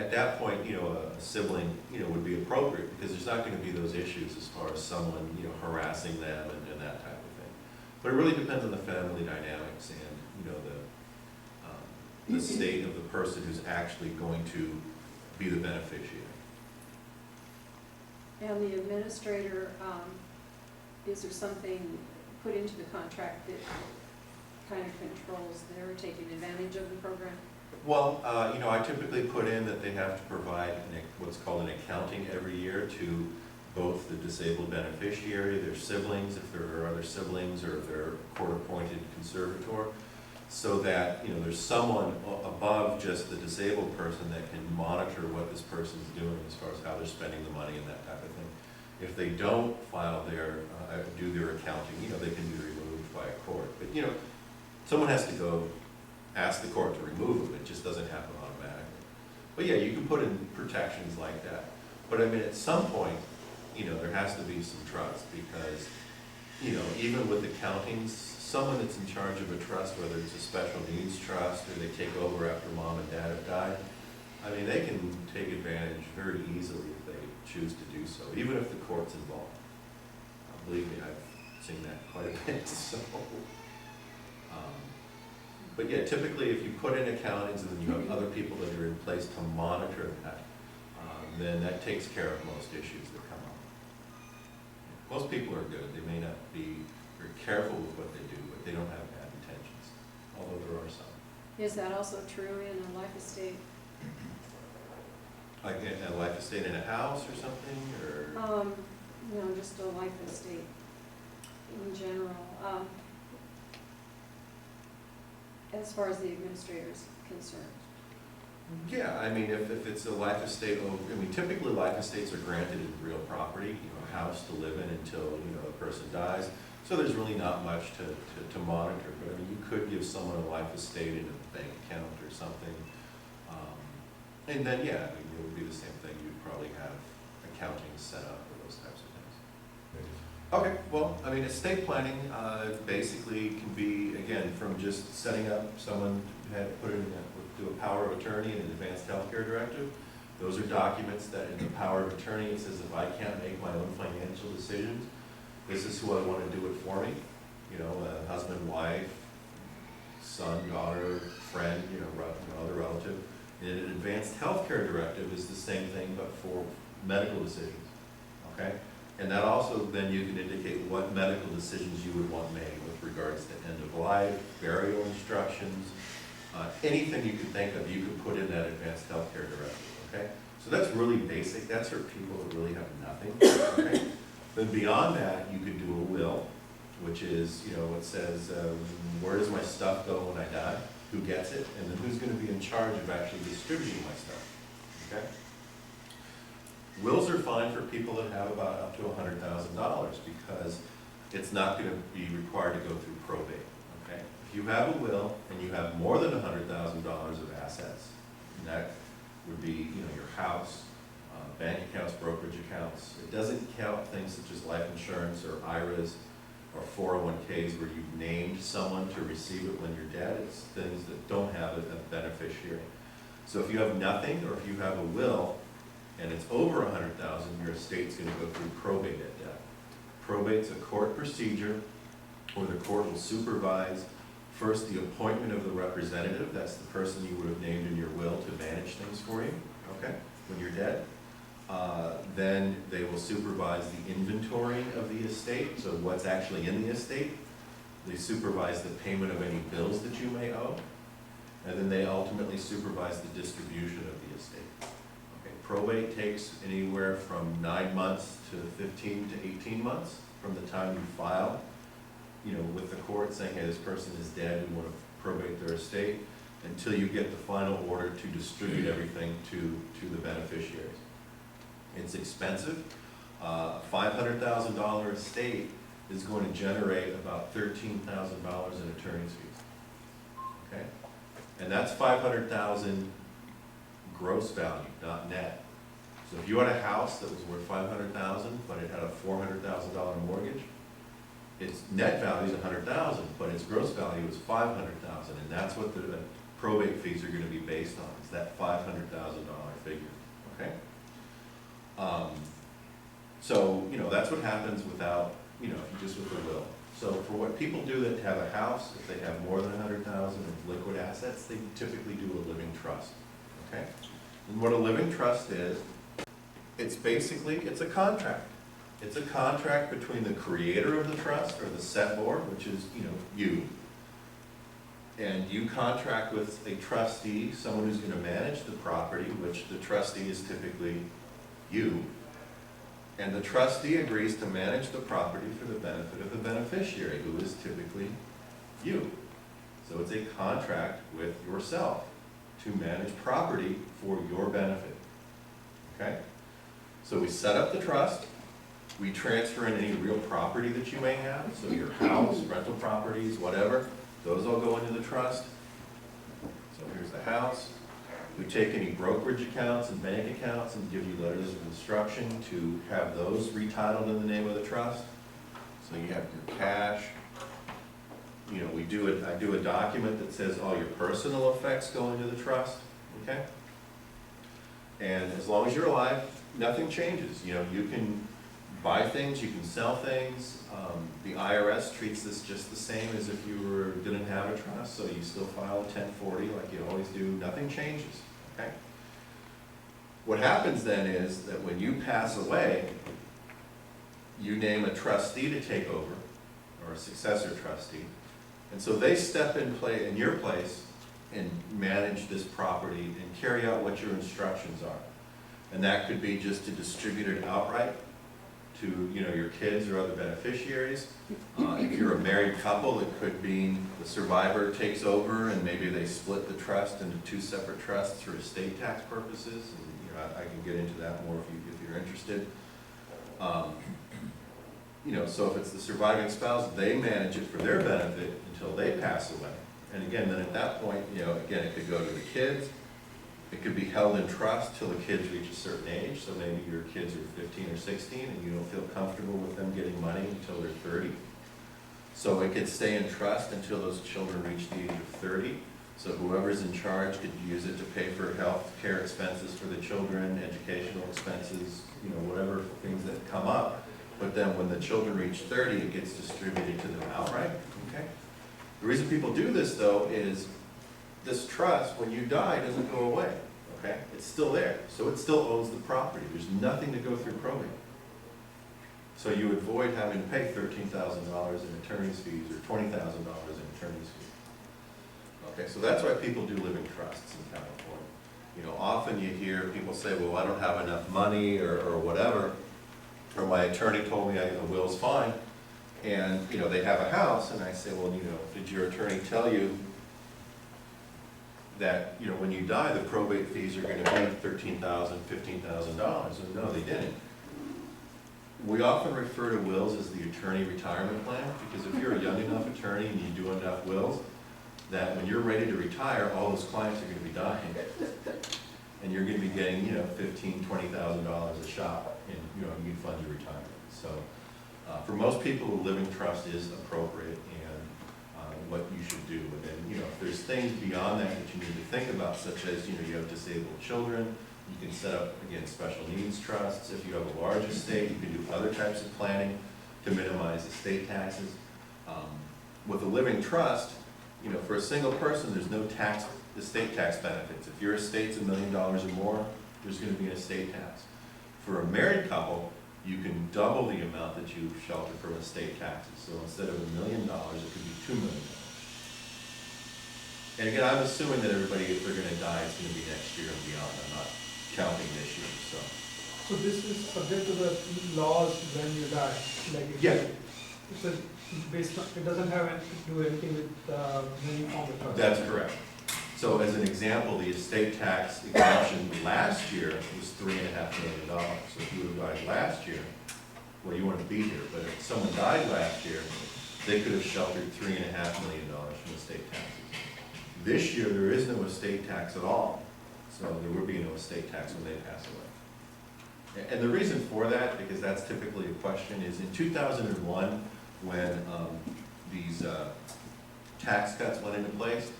at that point, you know, a sibling, you know, would be appropriate, because there's not going to be those issues as far as someone, you know, harassing them and that type of thing. But it really depends on the family dynamics and, you know, the state of the person who's actually going to be the beneficiary. And the administrator, is there something put into the contract that kind of controls their taking advantage of the program? Well, you know, I typically put in that they have to provide what's called an accounting every year to both the disabled beneficiary, their siblings, if there are other siblings, or if they're court-appointed conservator, so that, you know, there's someone above just the disabled person that can monitor what this person's doing as far as how they're spending the money and that type of thing. If they don't file their, do their accounting, you know, they can be removed by a court. But, you know, someone has to go ask the court to remove them. It just doesn't happen automatically. But yeah, you can put in protections like that. But I mean, at some point, you know, there has to be some trust, because, you know, even with accountings, someone that's in charge of a trust, whether it's a special needs trust or they take over after mom and dad have died, I mean, they can take advantage very easily if they choose to do so, even if the court's involved. Believe me, I've seen that quite a bit. So, but yeah, typically if you put in accountings and then you have other people that are in place to monitor that, then that takes care of most issues that come up. Most people are good. They may not be very careful with what they do, but they don't have bad intentions, although there are some. Is that also true in a life estate? Like a life estate in a house or something, or? No, just a life estate in general. As far as the administrator's concerned. Yeah, I mean, if it's a life estate, I mean, typically life estates are granted in real property, you know, a house to live in until, you know, the person dies. So there's really not much to monitor, but I mean, you could give someone a life estate in a bank account or something. And then, yeah, I mean, it would be the same thing. You'd probably have accounting set up for those types of things. Okay, well, I mean, estate planning basically can be, again, from just setting up someone had put in do a power of attorney and an advanced healthcare directive. Those are documents that in the power of attorney, it says if I can't make my own financial decisions, this is who I want to do it for me. You know, husband, wife, son, daughter, friend, you know, other relative. And an advanced healthcare directive is the same thing, but for medical decisions, okay? And that also, then you can indicate what medical decisions you would want made with regards to end of life, burial instructions, anything you can think of, you can put in that advanced healthcare directive, okay? So that's really basic. That's for people that really have nothing, okay? Then beyond that, you could do a will, which is, you know, it says, where does my stuff go when I die? Who gets it? And then who's going to be in charge of actually distributing my stuff, okay? Wills are fine for people that have about up to $100,000 because it's not going to be required to go through probate, okay? If you have a will and you have more than $100,000 of assets, and that would be, you know, your house, bank accounts, brokerage accounts. It doesn't count things such as life insurance or IRAs or 401ks where you've named someone to receive it when you're dead. It's things that don't have a beneficiary. So if you have nothing, or if you have a will and it's over $100,000, your estate's going to go through probate at death. Probate's a court procedure where the court will supervise first the appointment of the representative. That's the person you would have named in your will to manage things for you, okay, when you're dead. Then they will supervise the inventorying of the estate, so what's actually in the estate. They supervise the payment of any bills that you may owe. And then they ultimately supervise the distribution of the estate. Okay, probate takes anywhere from 9 months to 15 to 18 months from the time you file, you know, with the court saying, hey, this person is dead, we want to probate their estate, until you get the final order to distribute everything to the beneficiaries. It's expensive. $500,000 estate is going to generate about $13,000 in attorney's fees. Okay, and that's $500,000 gross value, not net. So if you had a house that was worth $500,000, but it had a $400,000 mortgage, its net value is $100,000, but its gross value is $500,000, and that's what the probate fees are going to be based on. Is that $500,000 figure? So, that's what happens without, just with a will. So for what people do that have a house, if they have more than 100,000 of liquid assets, they typically do a living trust, okay? And what a living trust is, it's a contract. It's a contract between the creator of the trust, or the set board, which is, you. And you contract with a trustee, someone who's going to manage the property, which the trustee is typically you. And the trustee agrees to manage the property for the benefit of the beneficiary, who is typically you. So it's a contract with yourself to manage property for your benefit, okay? So we set up the trust, we transfer in any real property that you may have, so your house, rental properties, whatever, those all go into the trust. So here's the house. We take any brokerage accounts and bank accounts and give you letters of instruction to have those retitled in the name of the trust. So you have your cash. I do a document that says all your personal effects go into the trust, okay? And as long as you're alive, nothing changes. You can buy things, you can sell things. The IRS treats this just the same as if you didn't have a trust, so you still file a 1040 like you always do. Nothing changes, okay? What happens then is that when you pass away, you name a trustee to take over, or a successor trustee, and so they step in your place and manage this property and carry out what your instructions are. And that could be just to distribute it outright to your kids or other beneficiaries. If you're a married couple, it could mean the survivor takes over and maybe they split the trust into two separate trusts for estate tax purposes. And, I can get into that more if you're interested. So if it's the surviving spouse, they manage it for their benefit until they pass away. And again, then at that point, again, it could go to the kids. It could be held in trust till the kids reach a certain age. So maybe your kids are 15 or 16 and you don't feel comfortable with them getting money until they're 30. So it could stay in trust until those children reach the age of 30. So whoever's in charge could use it to pay for health care expenses for the children, educational expenses, whatever things that come up. But then when the children reach 30, it gets distributed to them outright, okay? The reason people do this, though, is this trust, when you die, doesn't go away, okay? It's still there, so it still owns the property. There's nothing to go through probate. So you avoid having to pay $13,000 in attorney's fees or $20,000 in attorney's fees. Okay, so that's why people do living trusts in California. Often you hear people say, well, I don't have enough money or whatever, or my attorney told me a will's fine, and they have a house, and I say, well, did your attorney tell you that when you die, the probate fees are going to be $13,000, $15,000? And no, they didn't. We often refer to wills as the attorney retirement plan, because if you're a young enough attorney and you do enough wills, that when you're ready to retire, all those clients are going to be dying, and you're going to be getting $15,000, $20,000 a shot, and you can fund your retirement. So for most people, a living trust is appropriate and what you should do. And then if there's things beyond that that you need to think about, such as you have disabled children, you can set up, again, special needs trusts. If you have a large estate, you can do other types of planning to minimize estate taxes. With a living trust, for a single person, there's no estate tax benefits. If your estate's $1 million or more, there's going to be an estate tax. For a married couple, you can double the amount that you shelter from estate taxes. So instead of $1 million, it could be $2 million. And again, I'm assuming that everybody, if they're going to die, it's going to be next year and beyond. I'm not counting this year, so. So this is subject to the laws when you die, like if Yeah. It's based on, it doesn't have to do anything with when you form the trust. That's correct. So as an example, the estate tax exemption last year was $3.5 million. So if you would have died last year, well, you wouldn't be here. But if someone died last year, they could have sheltered $3.5 million from estate taxes. This year, there is no estate tax at all. So there will be no estate tax when they pass away. And the reason for that, because that's typically a question, is in 2001, when these tax cuts went into place,